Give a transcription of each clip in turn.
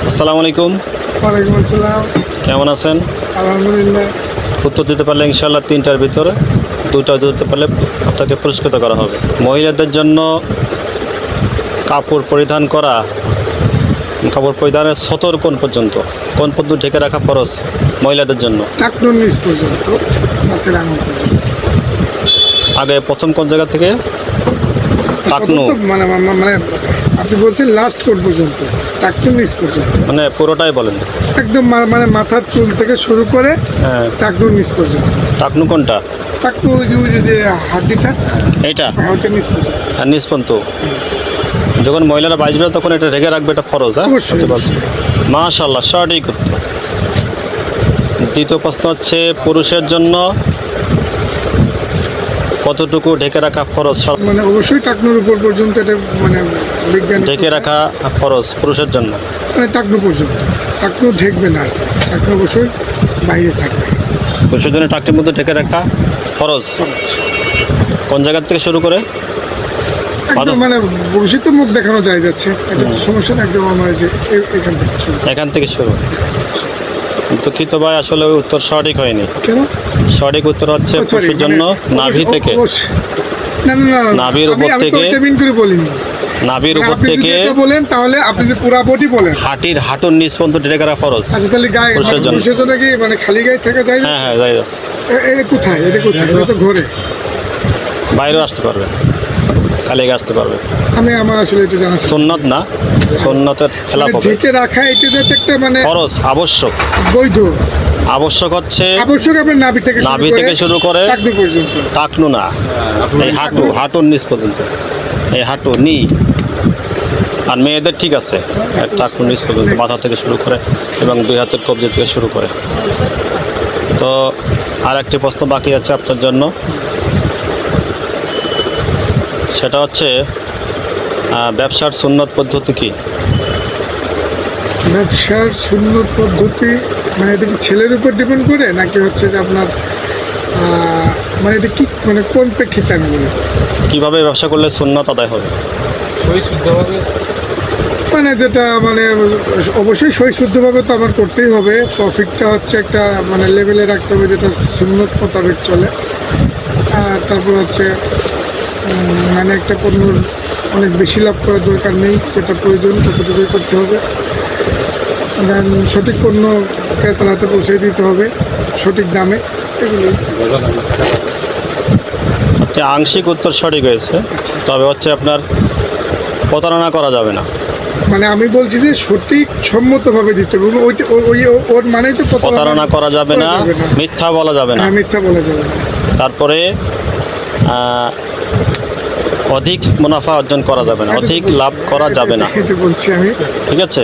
আসসালামু আলাইকুম। ওয়ালাইকুম আসসালাম। কেমন আছেন? আলহামদুলিল্লাহ। উত্তর দিতে পারলে ইনশাআল্লাহ ৩টার ভিতরে ২টা দিতে পারলে আপনাকে পুরস্কৃত করা হবে। মহিলাদের জন্য কাপড় পরিধান করা, কাপড় পরিধানের সতর কোন পদ্ধতি ঢেকে রাখা ফরজ মহিলাদের জন্য? টাকনুর নিচ পর্যন্ত, হাতের আঙুল পর্যন্ত। আগে প্রথম কোন জায়গা থেকে? টাকনু পর্যন্ত মানে মানে আপনি বলছেন লাস্ট কোট পর্যন্ত, টাকনুর নিচ পর্যন্ত, মানে পুরোটাই বলেন। একদম মানে মাথার চুল থেকে শুরু করে হ্যাঁ, টাকনুর নিচ পর্যন্ত। টাকনু কোনটা? টাকনু ওই যে হাড্ডিটা, এইটা ওইটা নিচ পর্যন্ত। আর নিচ পর্যন্ত যখন মহিলারা বাঁচবে তখন এটা ঢেকে রাখবে, এটা ফরজ। হ্যাঁ, অবশ্যই। বলছি মাশাআল্লাহ, সঠিক উত্তর। দ্বিতীয় প্রশ্ন হচ্ছে, পুরুষের জন্য কতটুকু ঢেকে রাখা ফরজ? মানে অবশ্যই টাকনুর উপর পর্যন্ত, এটা মানে বিজ্ঞান ঢেকে রাখা ফরজ পুরুষের জন্য। মানে টাকনু পর্যন্ত, টাকনু ঢেকবে না, টাকনু অবশ্যই বাইরে থাকবে। পুরুষের জন্য টাকটির মধ্যে ঢেকে রাখা ফরজ। কোন জায়গা থেকে শুরু করে? একদম মানে ভবিষ্যৎ মুখ দেখানো যায় যাচ্ছে, এটা তো সমস্যা না। একদম আমার যে এখান থেকে শুরু। এখান থেকে শুরু। দুঃখিত ভাই, আসলে ওই উত্তর সঠিক হয়নি। কেন? সঠিক উত্তর হচ্ছে Sorry, পুরুষের জন্য নাভি থেকে। না না না, নাভির উপর আমি তো থেকে- ওইটা mean করে বলিনি। নাভির মানে উপর আপনি যদি থেকে এটা বলেন তাহলে আপনি যে পুরা বডি বলেন। হাঁটুর নিচ পর্যন্ত ঢেকে রাখা ফরজ। আচ্ছা, তাহলে গায়ে পুরুষের জন্য। পুরুষের জন্য কি মানে খালি গায়ে থাকা যায় না? হ্যাঁ হ্যাঁ, যাই আছে। কোথায় এটা, কোথায়? এটা তো ঘরে। বাইরেও আসতে পারবে, কালিয়ে আসতে পারবে। আমার আসলে এটা জানা ছিল না। সুন্নত না, সুন্নতের খেলাফ মানে হবে। ঢেকে রাখা এটা যাতে একটা মানে ফরজ, আবশ্যক। বৈধ। আবশ্যক হচ্ছে আবশ্যক আপনার নাভি থেকে শুরু করে টাকনু পর্যন্ত। টাকনু না, এই হাঁটুর নিচ পর্যন্ত, এই হাঁটু নি। আর মেয়েদের ঠিক আছে, টাকনু নিচ পর্যন্ত, মাথা থেকে শুরু করে এবং দুই হাতের কবজি থেকে শুরু করে। তো আর একটি প্রশ্ন বাকি আছে আপনার জন্য, সেটা হচ্ছে ব্যবসার সুন্নত পদ্ধতি কি? ব্যবসার সুন্নত পদ্ধতি মানে এটা কি ছেলের উপর ডিপেন্ড করে, নাকি হচ্ছে যে আপনার মানে এটা কি মানে কোন প্রেক্ষিতে আমি বলি? কিভাবে ব্যবসা করলে সুন্নত আদায় হবে? মানে যেটা মানে অবশ্যই সই শুদ্ধভাবে তো আমার করতেই হবে। প্রফিটটা হচ্ছে একটা মানে লেভেলে রাখতে হবে যেটা সুন্নত মোতাবেক চলে। আর তারপর হচ্ছে মানে একটা পণ্যর অনেক বেশি লাভ করার দরকার নেই, যেটা প্রয়োজন ততটুকুই করতে হবে। দেন সঠিক পণ্য ক্রেতার হাতে পৌঁছে দিতে হবে সঠিক দামে, এগুলোই। একটি আংশিক উত্তর সঠিক হয়েছে, তবে হচ্ছে আপনার প্রতারণা করা যাবে না। মানে আমি বলছি যে সঠিক সম্মতভাবে দিতে হবে। ওর মানেই তো প্রতারণা করা যাবে না, মিথ্যা বলা যাবে না। হ্যাঁ, মিথ্যা বলা যাবে না। তারপরে অধিক মুনাফা অর্জন করা যাবে না, অধিক লাভ করা যাবে না। এটা বলছি আমি। ঠিক আছে,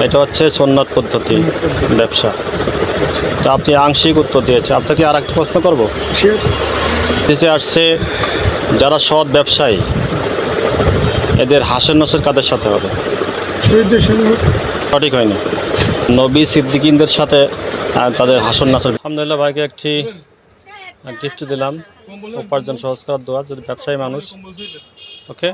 এটা হচ্ছে সুন্নত পদ্ধতি ব্যবসা। তো আপনি আংশিক উত্তর দিয়েছে। আপনাকে আর একটা প্রশ্ন করবো। দেশে আসছে যারা সৎ ব্যবসায়ী, এদের হাসের নসের কাদের সাথে হবে? শহীদদের সঙ্গে। সঠিক হয়নি। নবী সিদ্দিকিনদের সাথে তাদের হাসন নাসের। আলহামদুলিল্লাহ, ভাইকে একটি গিফট দিলাম, উপার্জন সহজ করার দোয়া, যদি ব্যবসায়ী মানুষ। ওকে।